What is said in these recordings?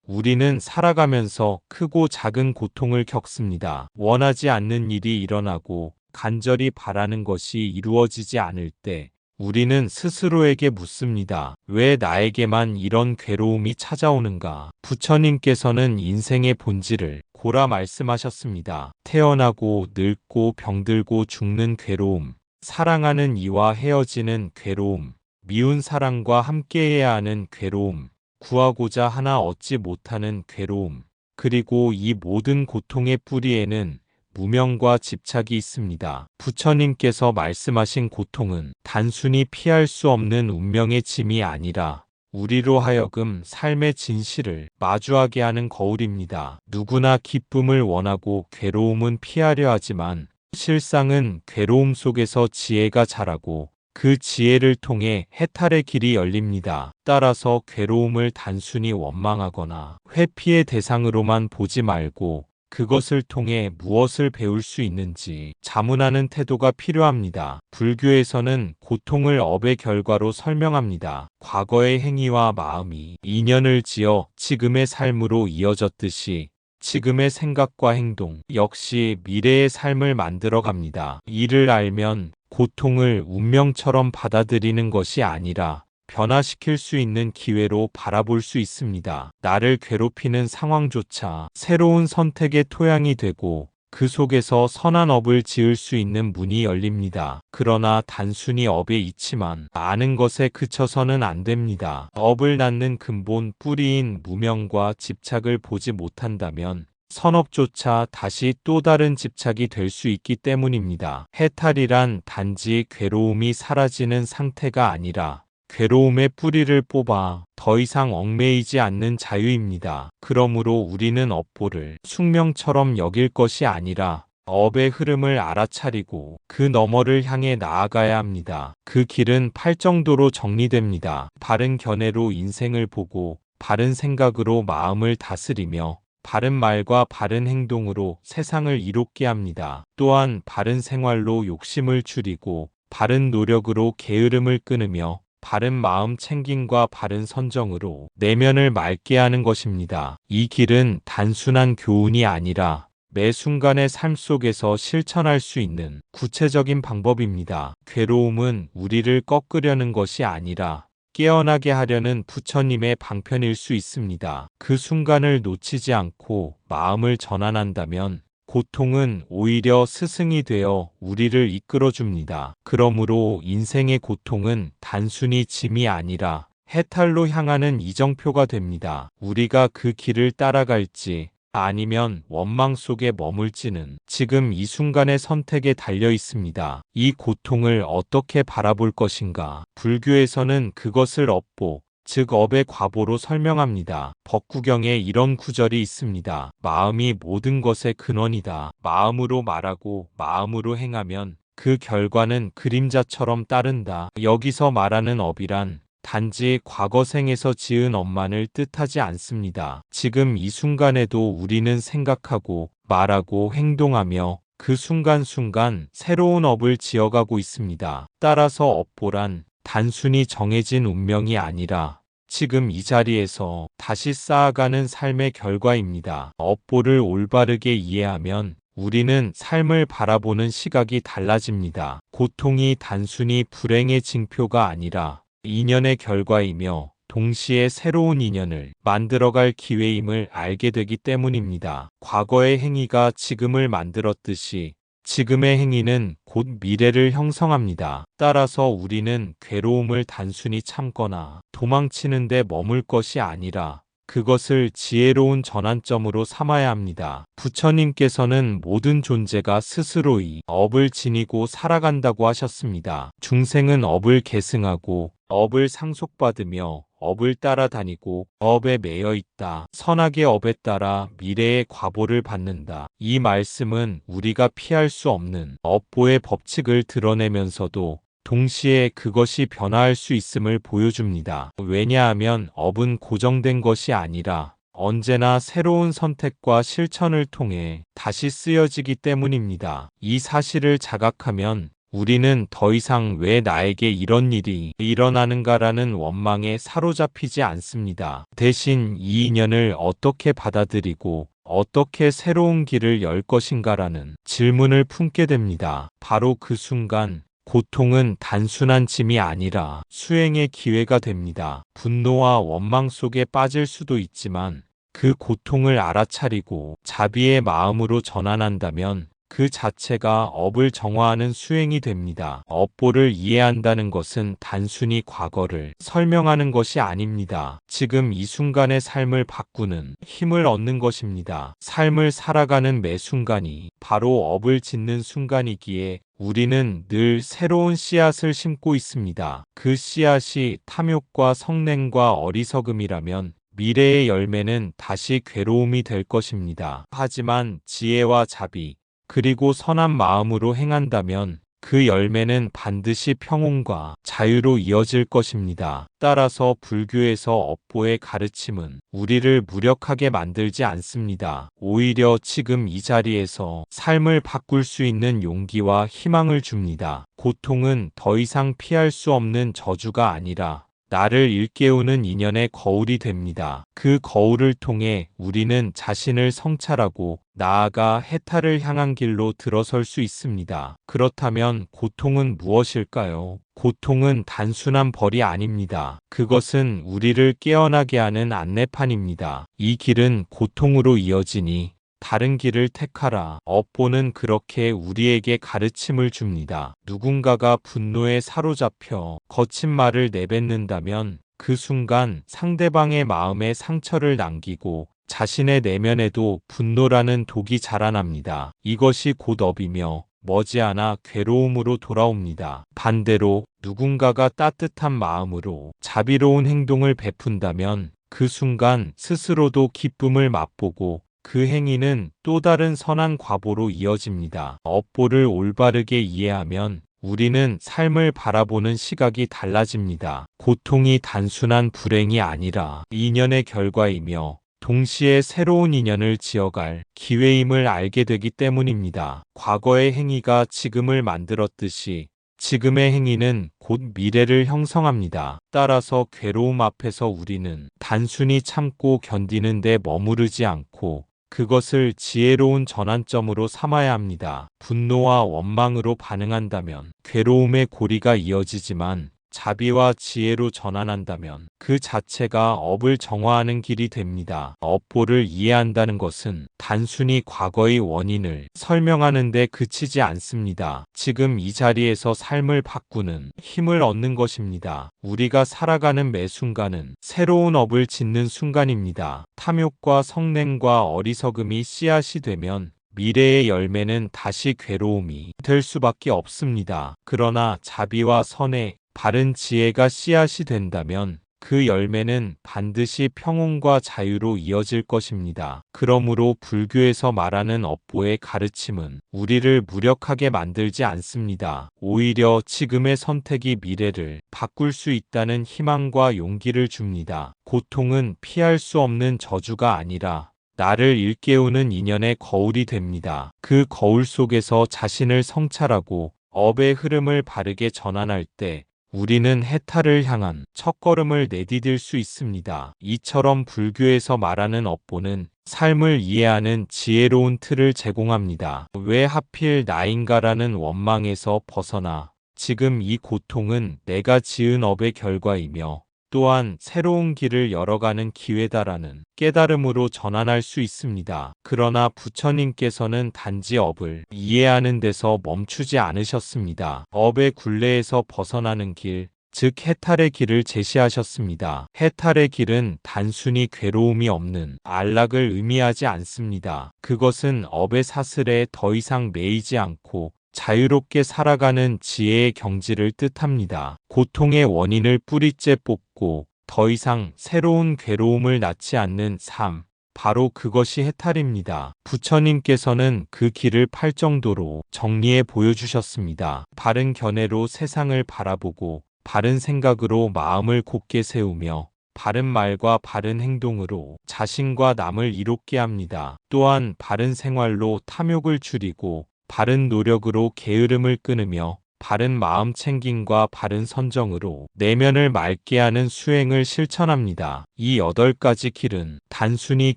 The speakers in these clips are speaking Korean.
우리는 살아가면서 크고 작은 고통을 겪습니다. 원하지 않는 일이 일어나고 간절히 바라는 것이 이루어지지 않을 때 우리는 스스로에게 묻습니다. 왜 나에게만 이런 괴로움이 찾아오는가? 부처님께서는 인생의 본질을 고라 말씀하셨습니다. 태어나고 늙고 병들고 죽는 괴로움, 사랑하는 이와 헤어지는 괴로움, 미운 사랑과 함께해야 하는 괴로움, 구하고자 하나 얻지 못하는 괴로움, 그리고 이 모든 고통의 뿌리에는 무명과 집착이 있습니다. 부처님께서 말씀하신 고통은 단순히 피할 수 없는 운명의 짐이 아니라 우리로 하여금 삶의 진실을 마주하게 하는 거울입니다. 누구나 기쁨을 원하고 괴로움은 피하려 하지만 실상은 괴로움 속에서 지혜가 자라고 그 지혜를 통해 해탈의 길이 열립니다. 따라서 괴로움을 단순히 원망하거나 회피의 대상으로만 보지 말고 그것을 통해 무엇을 배울 수 있는지 자문하는 태도가 필요합니다. 불교에서는 고통을 업의 결과로 설명합니다. 과거의 행위와 마음이 인연을 지어 지금의 삶으로 이어졌듯이 지금의 생각과 행동 역시 미래의 삶을 만들어갑니다. 이를 알면 고통을 운명처럼 받아들이는 것이 아니라 변화시킬 수 있는 기회로 바라볼 수 있습니다. 나를 괴롭히는 상황조차 새로운 선택의 토양이 되고 그 속에서 선한 업을 지을 수 있는 문이 열립니다. 그러나 단순히 업에 있지만 아는 것에 그쳐서는 안 됩니다. 업을 낳는 근본 뿌리인 무명과 집착을 보지 못한다면 선업조차 다시 또 다른 집착이 될 수 있기 때문입니다. 해탈이란 단지 괴로움이 사라지는 상태가 아니라 괴로움의 뿌리를 뽑아 더 이상 얽매이지 않는 자유입니다. 그러므로 우리는 업보를 숙명처럼 여길 것이 아니라 업의 흐름을 알아차리고 그 너머를 향해 나아가야 합니다. 그 길은 팔정도로 정리됩니다. 바른 견해로 인생을 보고 바른 생각으로 마음을 다스리며 바른 말과 바른 행동으로 세상을 이롭게 합니다. 또한 바른 생활로 욕심을 줄이고 바른 노력으로 게으름을 끊으며 바른 마음 챙김과 바른 선정으로 내면을 맑게 하는 것입니다. 이 길은 단순한 교훈이 아니라 매 순간의 삶 속에서 실천할 수 있는 구체적인 방법입니다. 괴로움은 우리를 꺾으려는 것이 아니라 깨어나게 하려는 부처님의 방편일 수 있습니다. 그 순간을 놓치지 않고 마음을 전환한다면 고통은 오히려 스승이 되어 우리를 이끌어줍니다. 그러므로 인생의 고통은 단순히 짐이 아니라 해탈로 향하는 이정표가 됩니다. 우리가 그 길을 따라갈지 아니면 원망 속에 머물지는 지금 이 순간의 선택에 달려 있습니다. 이 고통을 어떻게 바라볼 것인가? 불교에서는 그것을 업보, 즉 업의 과보로 설명합니다. 법구경에 이런 구절이 있습니다. 마음이 모든 것의 근원이다. 마음으로 말하고 마음으로 행하면 그 결과는 그림자처럼 따른다. 여기서 말하는 업이란 단지 과거 생에서 지은 업만을 뜻하지 않습니다. 지금 이 순간에도 우리는 생각하고 말하고 행동하며 그 순간순간 새로운 업을 지어가고 있습니다. 따라서 업보란 단순히 정해진 운명이 아니라 지금 이 자리에서 다시 쌓아가는 삶의 결과입니다. 업보를 올바르게 이해하면 우리는 삶을 바라보는 시각이 달라집니다. 고통이 단순히 불행의 징표가 아니라 인연의 결과이며 동시에 새로운 인연을 만들어갈 기회임을 알게 되기 때문입니다. 과거의 행위가 지금을 만들었듯이 지금의 행위는 곧 미래를 형성합니다. 따라서 우리는 괴로움을 단순히 참거나 도망치는 데 머물 것이 아니라 그것을 지혜로운 전환점으로 삼아야 합니다. 부처님께서는 모든 존재가 스스로 이 업을 지니고 살아간다고 하셨습니다. 중생은 업을 계승하고 업을 상속받으며 업을 따라다니고 업에 매여 있다. 선악의 업에 따라 미래의 과보를 받는다. 이 말씀은 우리가 피할 수 없는 업보의 법칙을 드러내면서도 동시에 그것이 변화할 수 있음을 보여줍니다. 왜냐하면 업은 고정된 것이 아니라 언제나 새로운 선택과 실천을 통해 다시 쓰여지기 때문입니다. 이 사실을 자각하면 우리는 더 이상 왜 나에게 이런 일이 일어나는가라는 원망에 사로잡히지 않습니다. 대신 이 인연을 어떻게 받아들이고 어떻게 새로운 길을 열 것인가라는 질문을 품게 됩니다. 바로 그 순간 고통은 단순한 짐이 아니라 수행의 기회가 됩니다. 분노와 원망 속에 빠질 수도 있지만 그 고통을 알아차리고 자비의 마음으로 전환한다면 그 자체가 업을 정화하는 수행이 됩니다. 업보를 이해한다는 것은 단순히 과거를 설명하는 것이 아닙니다. 지금 이 순간의 삶을 바꾸는 힘을 얻는 것입니다. 삶을 살아가는 매 순간이 바로 업을 짓는 순간이기에 우리는 늘 새로운 씨앗을 심고 있습니다. 그 씨앗이 탐욕과 성냉과 어리석음이라면 미래의 열매는 다시 괴로움이 될 것입니다. 하지만 지혜와 자비, 그리고 선한 마음으로 행한다면 그 열매는 반드시 평온과 자유로 이어질 것입니다. 따라서 불교에서 업보의 가르침은 우리를 무력하게 만들지 않습니다. 오히려 지금 이 자리에서 삶을 바꿀 수 있는 용기와 희망을 줍니다. 고통은 더 이상 피할 수 없는 저주가 아니라 나를 일깨우는 인연의 거울이 됩니다. 그 거울을 통해 우리는 자신을 성찰하고 나아가 해탈을 향한 길로 들어설 수 있습니다. 그렇다면 고통은 무엇일까요? 고통은 단순한 벌이 아닙니다. 그것은 우리를 깨어나게 하는 안내판입니다. 이 길은 고통으로 이어지니 다른 길을 택하라. 업보는 그렇게 우리에게 가르침을 줍니다. 누군가가 분노에 사로잡혀 거친 말을 내뱉는다면 그 순간 상대방의 마음에 상처를 남기고 자신의 내면에도 분노라는 독이 자라납니다. 이것이 곧 업이며 머지않아 괴로움으로 돌아옵니다. 반대로 누군가가 따뜻한 마음으로 자비로운 행동을 베푼다면 그 순간 스스로도 기쁨을 맛보고 그 행위는 또 다른 선한 과보로 이어집니다. 업보를 올바르게 이해하면 우리는 삶을 바라보는 시각이 달라집니다. 고통이 단순한 불행이 아니라 인연의 결과이며 동시에 새로운 인연을 지어갈 기회임을 알게 되기 때문입니다. 과거의 행위가 지금을 만들었듯이 지금의 행위는 곧 미래를 형성합니다. 따라서 괴로움 앞에서 우리는 단순히 참고 견디는 데 머무르지 않고 그것을 지혜로운 전환점으로 삼아야 합니다. 분노와 원망으로 반응한다면 괴로움의 고리가 이어지지만 자비와 지혜로 전환한다면 그 자체가 업을 정화하는 길이 됩니다. 업보를 이해한다는 것은 단순히 과거의 원인을 설명하는 데 그치지 않습니다. 지금 이 자리에서 삶을 바꾸는 힘을 얻는 것입니다. 우리가 살아가는 매 순간은 새로운 업을 짓는 순간입니다. 탐욕과 성냉과 어리석음이 씨앗이 되면 미래의 열매는 다시 괴로움이 될 수밖에 없습니다. 그러나 자비와 선의 바른 지혜가 씨앗이 된다면 그 열매는 반드시 평온과 자유로 이어질 것입니다. 그러므로 불교에서 말하는 업보의 가르침은 우리를 무력하게 만들지 않습니다. 오히려 지금의 선택이 미래를 바꿀 수 있다는 희망과 용기를 줍니다. 고통은 피할 수 없는 저주가 아니라 나를 일깨우는 인연의 거울이 됩니다. 그 거울 속에서 자신을 성찰하고 업의 흐름을 바르게 전환할 때 우리는 해탈을 향한 첫걸음을 내디딜 수 있습니다. 이처럼 불교에서 말하는 업보는 삶을 이해하는 지혜로운 틀을 제공합니다. 왜 하필 나인가라는 원망에서 벗어나 지금 이 고통은 내가 지은 업의 결과이며 또한 새로운 길을 열어가는 기회다라는 깨달음으로 전환할 수 있습니다. 그러나 부처님께서는 단지 업을 이해하는 데서 멈추지 않으셨습니다. 업의 굴레에서 벗어나는 길, 즉 해탈의 길을 제시하셨습니다. 해탈의 길은 단순히 괴로움이 없는 안락을 의미하지 않습니다. 그것은 업의 사슬에 더 이상 매이지 않고 자유롭게 살아가는 지혜의 경지를 뜻합니다. 고통의 원인을 뿌리째 뽑고 더 이상 새로운 괴로움을 낳지 않는 삶, 바로 그것이 해탈입니다. 부처님께서는 그 길을 팔정도로 정리해 보여주셨습니다. 바른 견해로 세상을 바라보고 바른 생각으로 마음을 곧게 세우며 바른 말과 바른 행동으로 자신과 남을 이롭게 합니다. 또한 바른 생활로 탐욕을 줄이고 바른 노력으로 게으름을 끊으며 바른 마음 챙김과 바른 선정으로 내면을 맑게 하는 수행을 실천합니다. 이 8가지 길은 단순히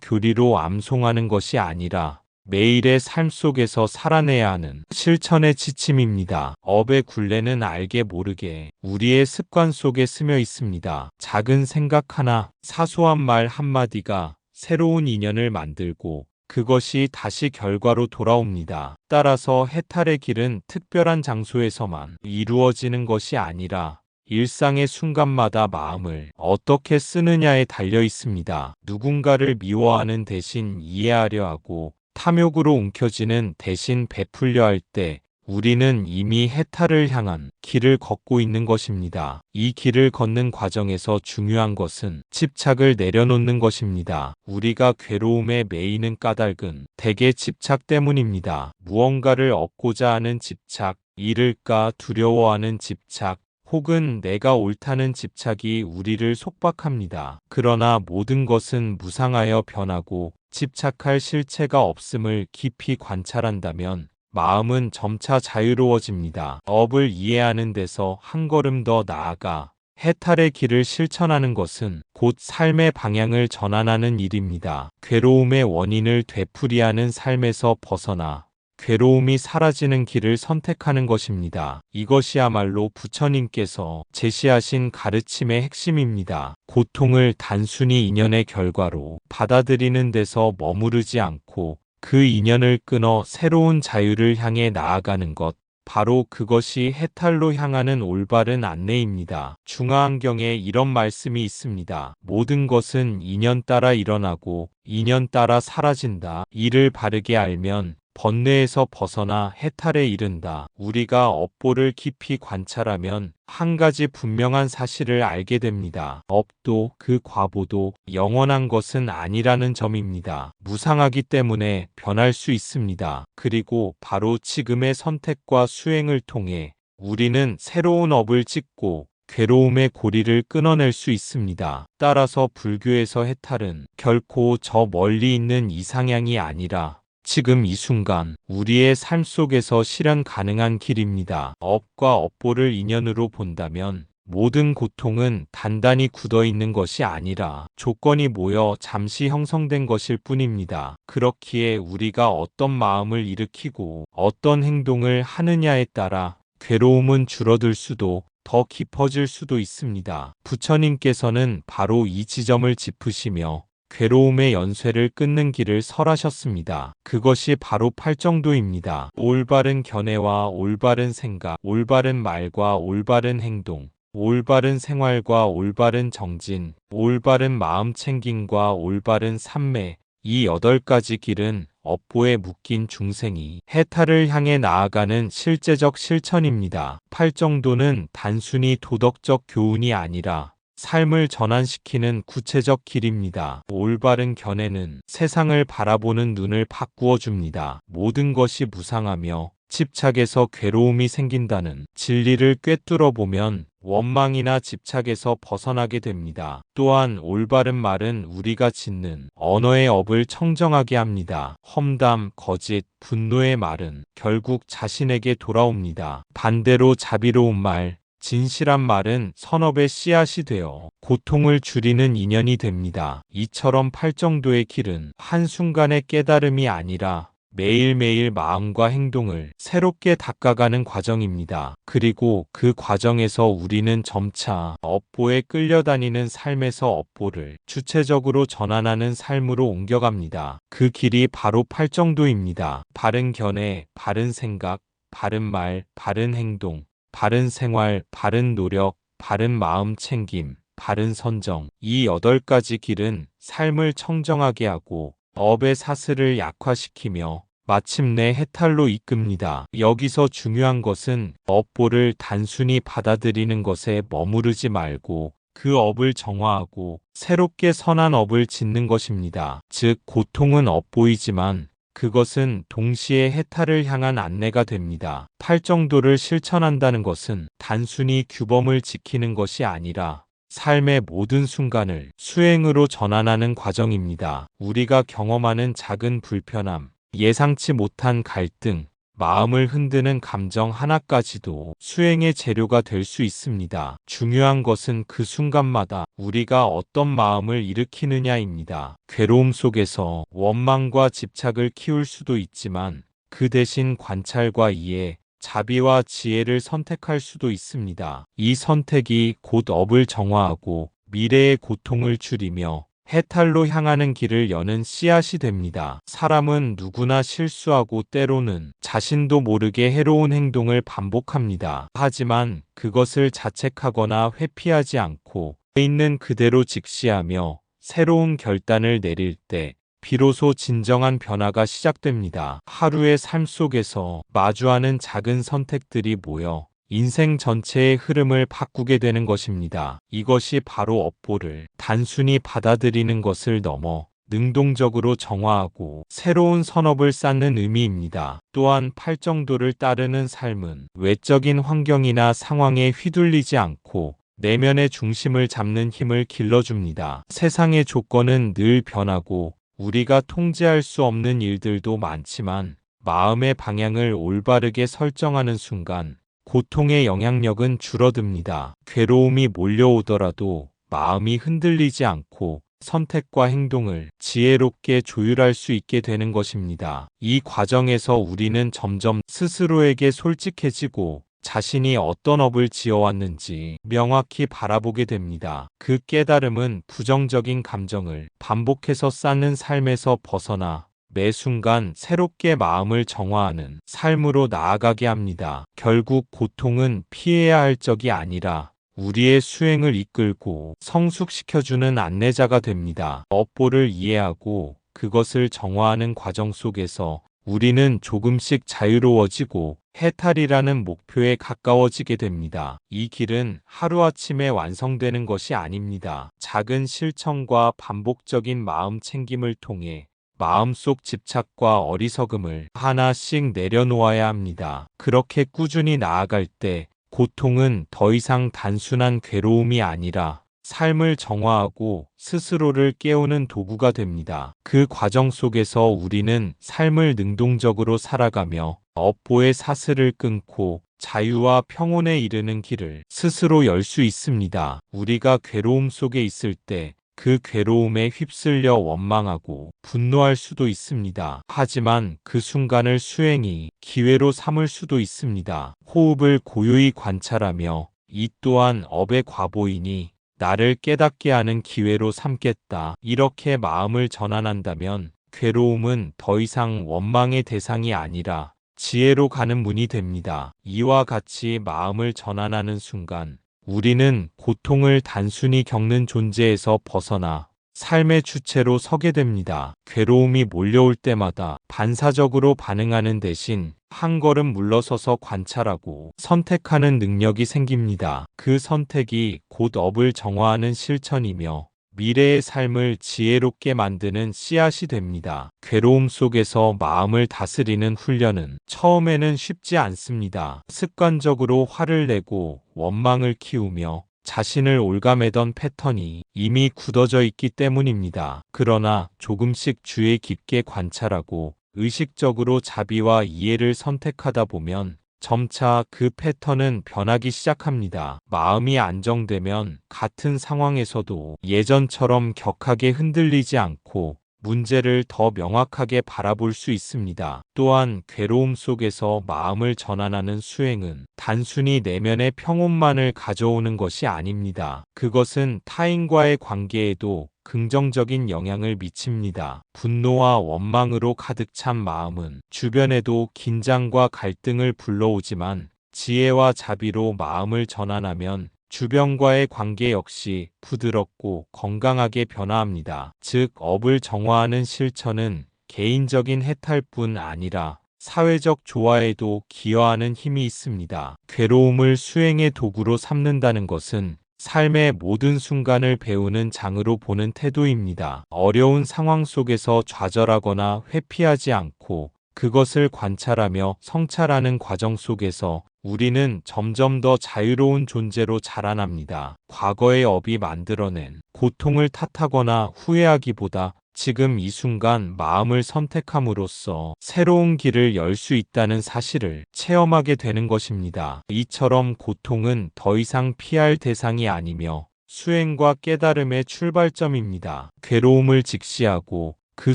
교리로 암송하는 것이 아니라 매일의 삶 속에서 살아내야 하는 실천의 지침입니다. 업의 굴레는 알게 모르게 우리의 습관 속에 스며 있습니다. 작은 생각 하나, 사소한 말 한마디가 새로운 인연을 만들고 그것이 다시 결과로 돌아옵니다. 따라서 해탈의 길은 특별한 장소에서만 이루어지는 것이 아니라 일상의 순간마다 마음을 어떻게 쓰느냐에 달려 있습니다. 누군가를 미워하는 대신 이해하려 하고 탐욕으로 움켜쥐는 대신 베풀려 할 때 우리는 이미 해탈을 향한 길을 걷고 있는 것입니다. 이 길을 걷는 과정에서 중요한 것은 집착을 내려놓는 것입니다. 우리가 괴로움에 매이는 까닭은 대개 집착 때문입니다. 무언가를 얻고자 하는 집착, 잃을까 두려워하는 집착, 혹은 내가 옳다는 집착이 우리를 속박합니다. 그러나 모든 것은 무상하여 변하고 집착할 실체가 없음을 깊이 관찰한다면 마음은 점차 자유로워집니다. 업을 이해하는 데서 한 걸음 더 나아가 해탈의 길을 실천하는 것은 곧 삶의 방향을 전환하는 일입니다. 괴로움의 원인을 되풀이하는 삶에서 벗어나 괴로움이 사라지는 길을 선택하는 것입니다. 이것이야말로 부처님께서 제시하신 가르침의 핵심입니다. 고통을 단순히 인연의 결과로 받아들이는 데서 머무르지 않고 그 인연을 끊어 새로운 자유를 향해 나아가는 것. 바로 그것이 해탈로 향하는 올바른 안내입니다. 중화안경에 이런 말씀이 있습니다. 모든 것은 인연 따라 일어나고 인연 따라 사라진다. 이를 바르게 알면 번뇌에서 벗어나 해탈에 이른다. 우리가 업보를 깊이 관찰하면 한 가지 분명한 사실을 알게 됩니다. 업도 그 과보도 영원한 것은 아니라는 점입니다. 무상하기 때문에 변할 수 있습니다. 그리고 바로 지금의 선택과 수행을 통해 우리는 새로운 업을 짓고 괴로움의 고리를 끊어낼 수 있습니다. 따라서 불교에서 해탈은 결코 저 멀리 있는 이상향이 아니라 지금 이 순간 우리의 삶 속에서 실현 가능한 길입니다. 업과 업보를 인연으로 본다면 모든 고통은 단단히 굳어 있는 것이 아니라 조건이 모여 잠시 형성된 것일 뿐입니다. 그렇기에 우리가 어떤 마음을 일으키고 어떤 행동을 하느냐에 따라 괴로움은 줄어들 수도 더 깊어질 수도 있습니다. 부처님께서는 바로 이 지점을 짚으시며 괴로움의 연쇄를 끊는 길을 설하셨습니다. 그것이 바로 팔정도입니다. 올바른 견해와 올바른 생각, 올바른 말과 올바른 행동, 올바른 생활과 올바른 정진, 올바른 마음 챙김과 올바른 삼매, 이 8가지 길은 업보에 묶인 중생이 해탈을 향해 나아가는 실제적 실천입니다. 팔정도는 단순히 도덕적 교훈이 아니라 삶을 전환시키는 구체적 길입니다. 올바른 견해는 세상을 바라보는 눈을 바꾸어 줍니다. 모든 것이 무상하며 집착에서 괴로움이 생긴다는 진리를 꿰뚫어 보면 원망이나 집착에서 벗어나게 됩니다. 또한 올바른 말은 우리가 짓는 언어의 업을 청정하게 합니다. 험담, 거짓, 분노의 말은 결국 자신에게 돌아옵니다. 반대로 자비로운 말, 진실한 말은 선업의 씨앗이 되어 고통을 줄이는 인연이 됩니다. 이처럼 팔정도의 길은 한순간의 깨달음이 아니라 매일매일 마음과 행동을 새롭게 닦아가는 과정입니다. 그리고 그 과정에서 우리는 점차 업보에 끌려다니는 삶에서 업보를 주체적으로 전환하는 삶으로 옮겨갑니다. 그 길이 바로 팔정도입니다. 바른 견해, 바른 생각, 바른 말, 바른 행동, 바른 생활, 바른 노력, 바른 마음 챙김, 바른 선정. 이 8가지 길은 삶을 청정하게 하고 업의 사슬을 약화시키며 마침내 해탈로 이끕니다. 여기서 중요한 것은 업보를 단순히 받아들이는 것에 머무르지 말고 그 업을 정화하고 새롭게 선한 업을 짓는 것입니다. 즉, 고통은 업보이지만 그것은 동시에 해탈을 향한 안내가 됩니다. 팔정도를 실천한다는 것은 단순히 규범을 지키는 것이 아니라 삶의 모든 순간을 수행으로 전환하는 과정입니다. 우리가 경험하는 작은 불편함, 예상치 못한 갈등, 마음을 흔드는 감정 하나까지도 수행의 재료가 될 수 있습니다. 중요한 것은 그 순간마다 우리가 어떤 마음을 일으키느냐입니다. 괴로움 속에서 원망과 집착을 키울 수도 있지만 그 대신 관찰과 이해, 자비와 지혜를 선택할 수도 있습니다. 이 선택이 곧 업을 정화하고 미래의 고통을 줄이며 해탈로 향하는 길을 여는 씨앗이 됩니다. 사람은 누구나 실수하고 때로는 자신도 모르게 해로운 행동을 반복합니다. 하지만 그것을 자책하거나 회피하지 않고 있는 그대로 직시하며 새로운 결단을 내릴 때 비로소 진정한 변화가 시작됩니다. 하루의 삶 속에서 마주하는 작은 선택들이 모여 인생 전체의 흐름을 바꾸게 되는 것입니다. 이것이 바로 업보를 단순히 받아들이는 것을 넘어 능동적으로 정화하고 새로운 선업을 쌓는 의미입니다. 또한 팔정도를 따르는 삶은 외적인 환경이나 상황에 휘둘리지 않고 내면의 중심을 잡는 힘을 길러줍니다. 세상의 조건은 늘 변하고 우리가 통제할 수 없는 일들도 많지만 마음의 방향을 올바르게 설정하는 순간 고통의 영향력은 줄어듭니다. 괴로움이 몰려오더라도 마음이 흔들리지 않고 선택과 행동을 지혜롭게 조율할 수 있게 되는 것입니다. 이 과정에서 우리는 점점 스스로에게 솔직해지고 자신이 어떤 업을 지어왔는지 명확히 바라보게 됩니다. 그 깨달음은 부정적인 감정을 반복해서 쌓는 삶에서 벗어나 매 순간 새롭게 마음을 정화하는 삶으로 나아가게 합니다. 결국 고통은 피해야 할 적이 아니라 우리의 수행을 이끌고 성숙시켜주는 안내자가 됩니다. 업보를 이해하고 그것을 정화하는 과정 속에서 우리는 조금씩 자유로워지고 해탈이라는 목표에 가까워지게 됩니다. 이 길은 하루아침에 완성되는 것이 아닙니다. 작은 실천과 반복적인 마음 챙김을 통해 마음속 집착과 어리석음을 하나씩 내려놓아야 합니다. 그렇게 꾸준히 나아갈 때 고통은 더 이상 단순한 괴로움이 아니라 삶을 정화하고 스스로를 깨우는 도구가 됩니다. 그 과정 속에서 우리는 삶을 능동적으로 살아가며 업보의 사슬을 끊고 자유와 평온에 이르는 길을 스스로 열 수 있습니다. 우리가 괴로움 속에 있을 때 그 괴로움에 휩쓸려 원망하고 분노할 수도 있습니다. 하지만 그 순간을 수행이 기회로 삼을 수도 있습니다. 호흡을 고요히 관찰하며 이 또한 업의 과보이니 나를 깨닫게 하는 기회로 삼겠다. 이렇게 마음을 전환한다면 괴로움은 더 이상 원망의 대상이 아니라 지혜로 가는 문이 됩니다. 이와 같이 마음을 전환하는 순간 우리는 고통을 단순히 겪는 존재에서 벗어나 삶의 주체로 서게 됩니다. 괴로움이 몰려올 때마다 반사적으로 반응하는 대신 한 걸음 물러서서 관찰하고 선택하는 능력이 생깁니다. 그 선택이 곧 업을 정화하는 실천이며 미래의 삶을 지혜롭게 만드는 씨앗이 됩니다. 괴로움 속에서 마음을 다스리는 훈련은 처음에는 쉽지 않습니다. 습관적으로 화를 내고 원망을 키우며 자신을 옭아매던 패턴이 이미 굳어져 있기 때문입니다. 그러나 조금씩 주의 깊게 관찰하고 의식적으로 자비와 이해를 선택하다 보면 점차 그 패턴은 변하기 시작합니다. 마음이 안정되면 같은 상황에서도 예전처럼 격하게 흔들리지 않고 문제를 더 명확하게 바라볼 수 있습니다. 또한 괴로움 속에서 마음을 전환하는 수행은 단순히 내면의 평온만을 가져오는 것이 아닙니다. 그것은 타인과의 관계에도 긍정적인 영향을 미칩니다. 분노와 원망으로 가득 찬 마음은 주변에도 긴장과 갈등을 불러오지만 지혜와 자비로 마음을 전환하면 주변과의 관계 역시 부드럽고 건강하게 변화합니다. 즉, 업을 정화하는 실천은 개인적인 해탈뿐 아니라 사회적 조화에도 기여하는 힘이 있습니다. 괴로움을 수행의 도구로 삼는다는 것은 삶의 모든 순간을 배우는 장으로 보는 태도입니다. 어려운 상황 속에서 좌절하거나 회피하지 않고 그것을 관찰하며 성찰하는 과정 속에서 우리는 점점 더 자유로운 존재로 자라납니다. 과거의 업이 만들어낸 고통을 탓하거나 후회하기보다 지금 이 순간 마음을 선택함으로써 새로운 길을 열 수 있다는 사실을 체험하게 되는 것입니다. 이처럼 고통은 더 이상 피할 대상이 아니며 수행과 깨달음의 출발점입니다. 괴로움을 직시하고 그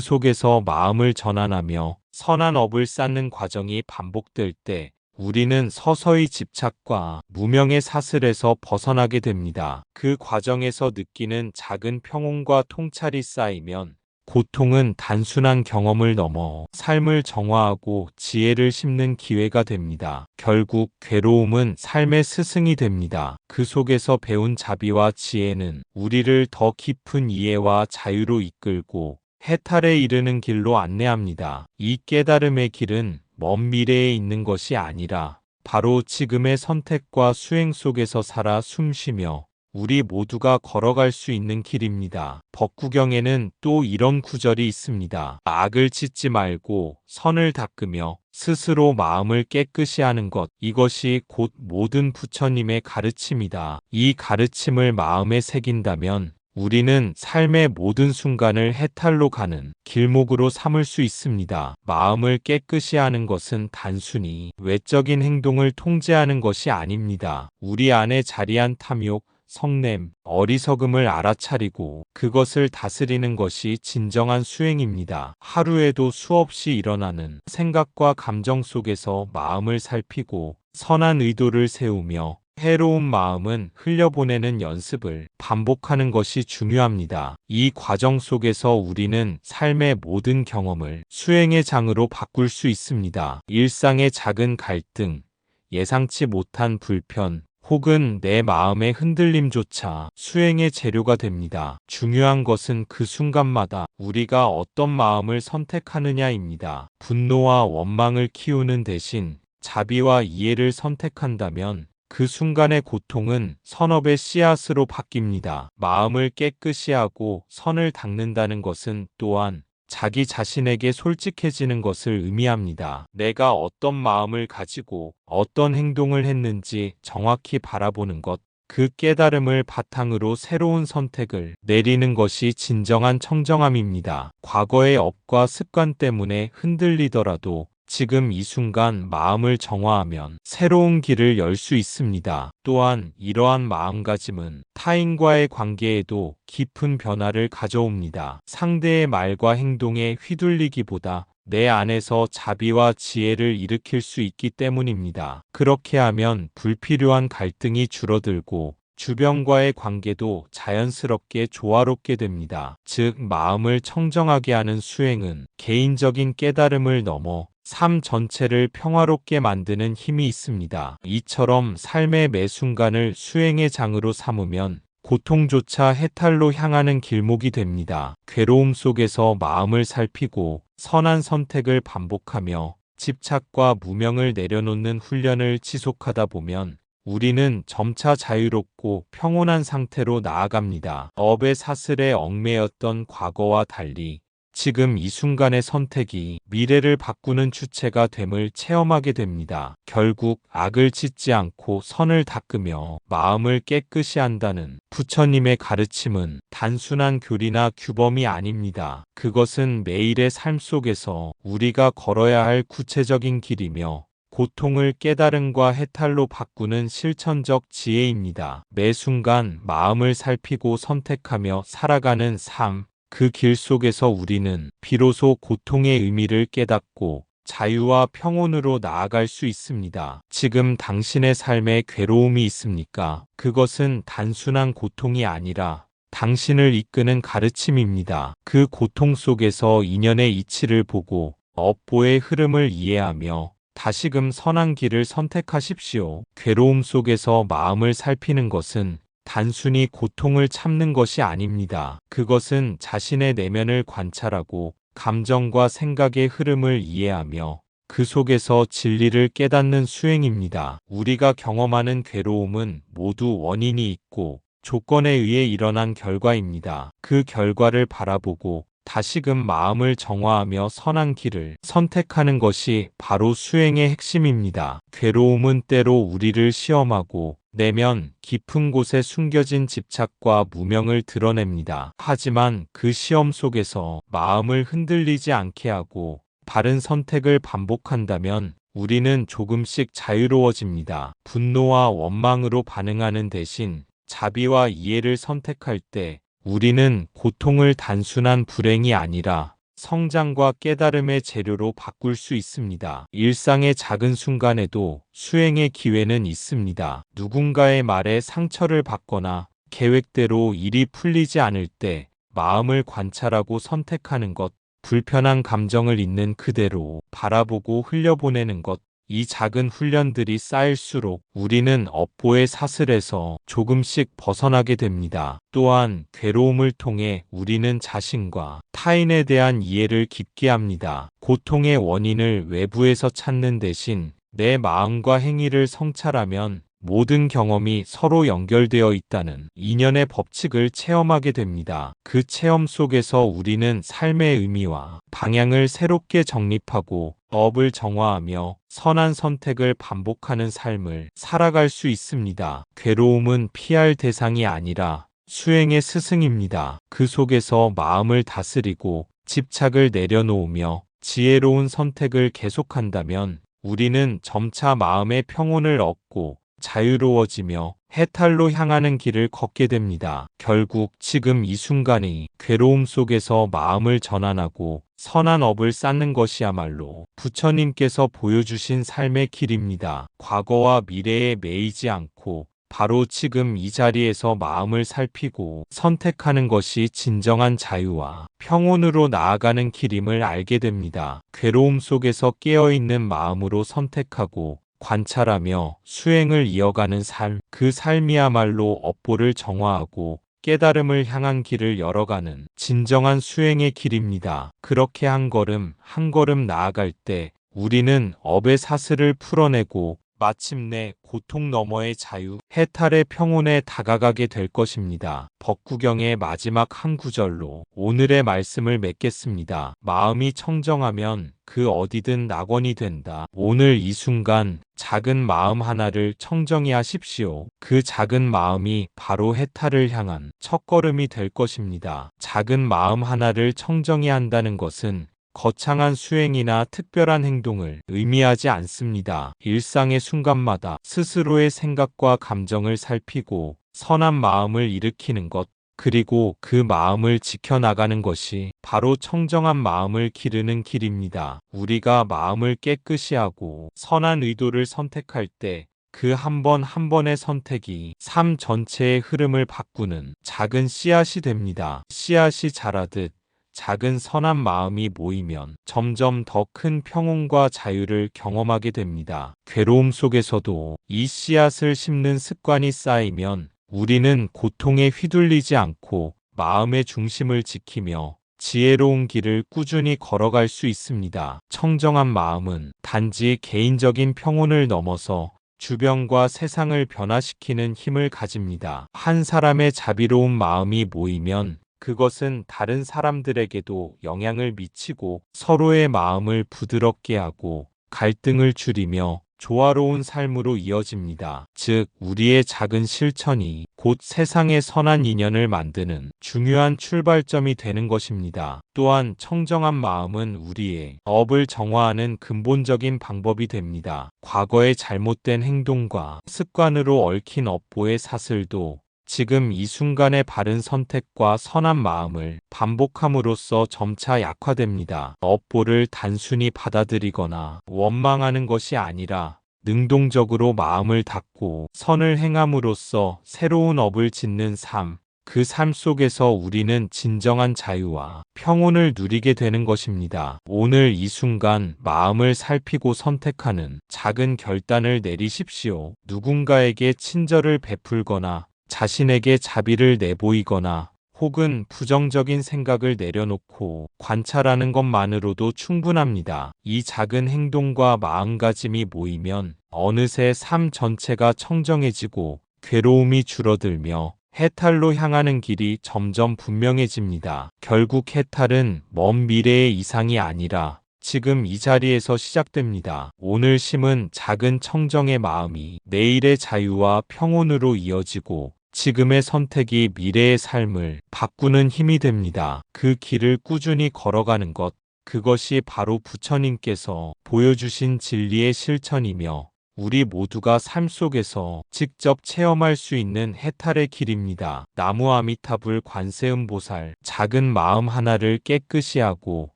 속에서 마음을 전환하며 선한 업을 쌓는 과정이 반복될 때 우리는 서서히 집착과 무명의 사슬에서 벗어나게 됩니다. 그 과정에서 느끼는 작은 평온과 통찰이 쌓이면 고통은 단순한 경험을 넘어 삶을 정화하고 지혜를 심는 기회가 됩니다. 결국 괴로움은 삶의 스승이 됩니다. 그 속에서 배운 자비와 지혜는 우리를 더 깊은 이해와 자유로 이끌고 해탈에 이르는 길로 안내합니다. 이 깨달음의 길은 먼 미래에 있는 것이 아니라 바로 지금의 선택과 수행 속에서 살아 숨쉬며 우리 모두가 걸어갈 수 있는 길입니다. 법구경에는 또 이런 구절이 있습니다. 악을 짓지 말고 선을 닦으며 스스로 마음을 깨끗이 하는 것, 이것이 곧 모든 부처님의 가르침이다. 이 가르침을 마음에 새긴다면 우리는 삶의 모든 순간을 해탈로 가는 길목으로 삼을 수 있습니다. 마음을 깨끗이 하는 것은 단순히 외적인 행동을 통제하는 것이 아닙니다. 우리 안에 자리한 탐욕, 성냄, 어리석음을 알아차리고 그것을 다스리는 것이 진정한 수행입니다. 하루에도 수없이 일어나는 생각과 감정 속에서 마음을 살피고 선한 의도를 세우며 해로운 마음은 흘려보내는 연습을 반복하는 것이 중요합니다. 이 과정 속에서 우리는 삶의 모든 경험을 수행의 장으로 바꿀 수 있습니다. 일상의 작은 갈등, 예상치 못한 불편, 혹은 내 마음의 흔들림조차 수행의 재료가 됩니다. 중요한 것은 그 순간마다 우리가 어떤 마음을 선택하느냐입니다. 분노와 원망을 키우는 대신 자비와 이해를 선택한다면 그 순간의 고통은 선업의 씨앗으로 바뀝니다. 마음을 깨끗이 하고 선을 닦는다는 것은 또한 자기 자신에게 솔직해지는 것을 의미합니다. 내가 어떤 마음을 가지고 어떤 행동을 했는지 정확히 바라보는 것, 그 깨달음을 바탕으로 새로운 선택을 내리는 것이 진정한 청정함입니다. 과거의 업과 습관 때문에 흔들리더라도 지금 이 순간 마음을 정화하면 새로운 길을 열 수 있습니다. 또한 이러한 마음가짐은 타인과의 관계에도 깊은 변화를 가져옵니다. 상대의 말과 행동에 휘둘리기보다 내 안에서 자비와 지혜를 일으킬 수 있기 때문입니다. 그렇게 하면 불필요한 갈등이 줄어들고 주변과의 관계도 자연스럽게 조화롭게 됩니다. 즉, 마음을 청정하게 하는 수행은 개인적인 깨달음을 넘어 삶 전체를 평화롭게 만드는 힘이 있습니다. 이처럼 삶의 매 순간을 수행의 장으로 삼으면 고통조차 해탈로 향하는 길목이 됩니다. 괴로움 속에서 마음을 살피고 선한 선택을 반복하며 집착과 무명을 내려놓는 훈련을 지속하다 보면 우리는 점차 자유롭고 평온한 상태로 나아갑니다. 업의 사슬에 얽매였던 과거와 달리 지금 이 순간의 선택이 미래를 바꾸는 주체가 됨을 체험하게 됩니다. 결국 악을 짓지 않고 선을 닦으며 마음을 깨끗이 한다는 부처님의 가르침은 단순한 교리나 규범이 아닙니다. 그것은 매일의 삶 속에서 우리가 걸어야 할 구체적인 길이며 고통을 깨달음과 해탈로 바꾸는 실천적 지혜입니다. 매 순간 마음을 살피고 선택하며 살아가는 삶, 그 길 속에서 우리는 비로소 고통의 의미를 깨닫고 자유와 평온으로 나아갈 수 있습니다. 지금 당신의 삶에 괴로움이 있습니까? 그것은 단순한 고통이 아니라 당신을 이끄는 가르침입니다. 그 고통 속에서 인연의 이치를 보고 업보의 흐름을 이해하며 다시금 선한 길을 선택하십시오. 괴로움 속에서 마음을 살피는 것은 단순히 고통을 참는 것이 아닙니다. 그것은 자신의 내면을 관찰하고 감정과 생각의 흐름을 이해하며 그 속에서 진리를 깨닫는 수행입니다. 우리가 경험하는 괴로움은 모두 원인이 있고 조건에 의해 일어난 결과입니다. 그 결과를 바라보고 다시금 마음을 정화하며 선한 길을 선택하는 것이 바로 수행의 핵심입니다. 괴로움은 때로 우리를 시험하고 내면 깊은 곳에 숨겨진 집착과 무명을 드러냅니다. 하지만 그 시험 속에서 마음을 흔들리지 않게 하고 바른 선택을 반복한다면 우리는 조금씩 자유로워집니다. 분노와 원망으로 반응하는 대신 자비와 이해를 선택할 때 우리는 고통을 단순한 불행이 아니라 성장과 깨달음의 재료로 바꿀 수 있습니다. 일상의 작은 순간에도 수행의 기회는 있습니다. 누군가의 말에 상처를 받거나 계획대로 일이 풀리지 않을 때 마음을 관찰하고 선택하는 것, 불편한 감정을 있는 그대로 바라보고 흘려보내는 것, 이 작은 훈련들이 쌓일수록 우리는 업보의 사슬에서 조금씩 벗어나게 됩니다. 또한 괴로움을 통해 우리는 자신과 타인에 대한 이해를 깊게 합니다. 고통의 원인을 외부에서 찾는 대신 내 마음과 행위를 성찰하면 모든 경험이 서로 연결되어 있다는 인연의 법칙을 체험하게 됩니다. 그 체험 속에서 우리는 삶의 의미와 방향을 새롭게 정립하고 업을 정화하며 선한 선택을 반복하는 삶을 살아갈 수 있습니다. 괴로움은 피할 대상이 아니라 수행의 스승입니다. 그 속에서 마음을 다스리고 집착을 내려놓으며 지혜로운 선택을 계속한다면 우리는 점차 마음의 평온을 얻고 자유로워지며 해탈로 향하는 길을 걷게 됩니다. 결국 지금 이 순간이 괴로움 속에서 마음을 전환하고 선한 업을 쌓는 것이야말로 부처님께서 보여주신 삶의 길입니다. 과거와 미래에 매이지 않고 바로 지금 이 자리에서 마음을 살피고 선택하는 것이 진정한 자유와 평온으로 나아가는 길임을 알게 됩니다. 괴로움 속에서 깨어있는 마음으로 선택하고 관찰하며 수행을 이어가는 삶, 그 삶이야말로 업보를 정화하고 깨달음을 향한 길을 열어가는 진정한 수행의 길입니다. 그렇게 한 걸음 한 걸음 나아갈 때 우리는 업의 사슬을 풀어내고 마침내 고통 너머의 자유, 해탈의 평온에 다가가게 될 것입니다. 법구경의 마지막 한 구절로 오늘의 말씀을 맺겠습니다. 마음이 청정하면 그 어디든 낙원이 된다. 오늘 이 순간 작은 마음 하나를 청정히 하십시오. 그 작은 마음이 바로 해탈을 향한 첫걸음이 될 것입니다. 작은 마음 하나를 청정히 한다는 것은 거창한 수행이나 특별한 행동을 의미하지 않습니다. 일상의 순간마다 스스로의 생각과 감정을 살피고 선한 마음을 일으키는 것, 그리고 그 마음을 지켜나가는 것이 바로 청정한 마음을 기르는 길입니다. 우리가 마음을 깨끗이 하고 선한 의도를 선택할 때 그 한 번 한 번의 선택이 삶 전체의 흐름을 바꾸는 작은 씨앗이 됩니다. 씨앗이 자라듯 작은 선한 마음이 모이면 점점 더 큰 평온과 자유를 경험하게 됩니다. 괴로움 속에서도 이 씨앗을 심는 습관이 쌓이면 우리는 고통에 휘둘리지 않고 마음의 중심을 지키며 지혜로운 길을 꾸준히 걸어갈 수 있습니다. 청정한 마음은 단지 개인적인 평온을 넘어서 주변과 세상을 변화시키는 힘을 가집니다. 한 사람의 자비로운 마음이 모이면 그것은 다른 사람들에게도 영향을 미치고 서로의 마음을 부드럽게 하고 갈등을 줄이며 조화로운 삶으로 이어집니다. 즉, 우리의 작은 실천이 곧 세상의 선한 인연을 만드는 중요한 출발점이 되는 것입니다. 또한 청정한 마음은 우리의 업을 정화하는 근본적인 방법이 됩니다. 과거의 잘못된 행동과 습관으로 얽힌 업보의 사슬도 지금 이 순간의 바른 선택과 선한 마음을 반복함으로써 점차 약화됩니다. 업보를 단순히 받아들이거나 원망하는 것이 아니라 능동적으로 마음을 닫고 선을 행함으로써 새로운 업을 짓는 삶, 그 삶 속에서 우리는 진정한 자유와 평온을 누리게 되는 것입니다. 오늘 이 순간 마음을 살피고 선택하는 작은 결단을 내리십시오. 누군가에게 친절을 베풀거나 자신에게 자비를 내보이거나 혹은 부정적인 생각을 내려놓고 관찰하는 것만으로도 충분합니다. 이 작은 행동과 마음가짐이 모이면 어느새 삶 전체가 청정해지고 괴로움이 줄어들며 해탈로 향하는 길이 점점 분명해집니다. 결국 해탈은 먼 미래의 이상이 아니라 지금 이 자리에서 시작됩니다. 오늘 심은 작은 청정의 마음이 내일의 자유와 평온으로 이어지고 지금의 선택이 미래의 삶을 바꾸는 힘이 됩니다. 그 길을 꾸준히 걸어가는 것, 그것이 바로 부처님께서 보여주신 진리의 실천이며 우리 모두가 삶 속에서 직접 체험할 수 있는 해탈의 길입니다. 나무 아미타불 관세음보살, 작은 마음 하나를 깨끗이 하고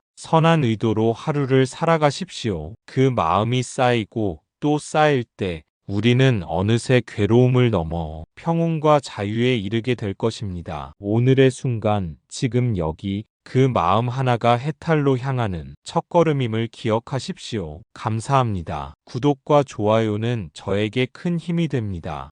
선한 의도로 하루를 살아가십시오. 그 마음이 쌓이고 또 쌓일 때 우리는 어느새 괴로움을 넘어 평온과 자유에 이르게 될 것입니다. 오늘의 순간, 지금 여기, 그 마음 하나가 해탈로 향하는 첫걸음임을 기억하십시오. 감사합니다. 구독과 좋아요는 저에게 큰 힘이 됩니다.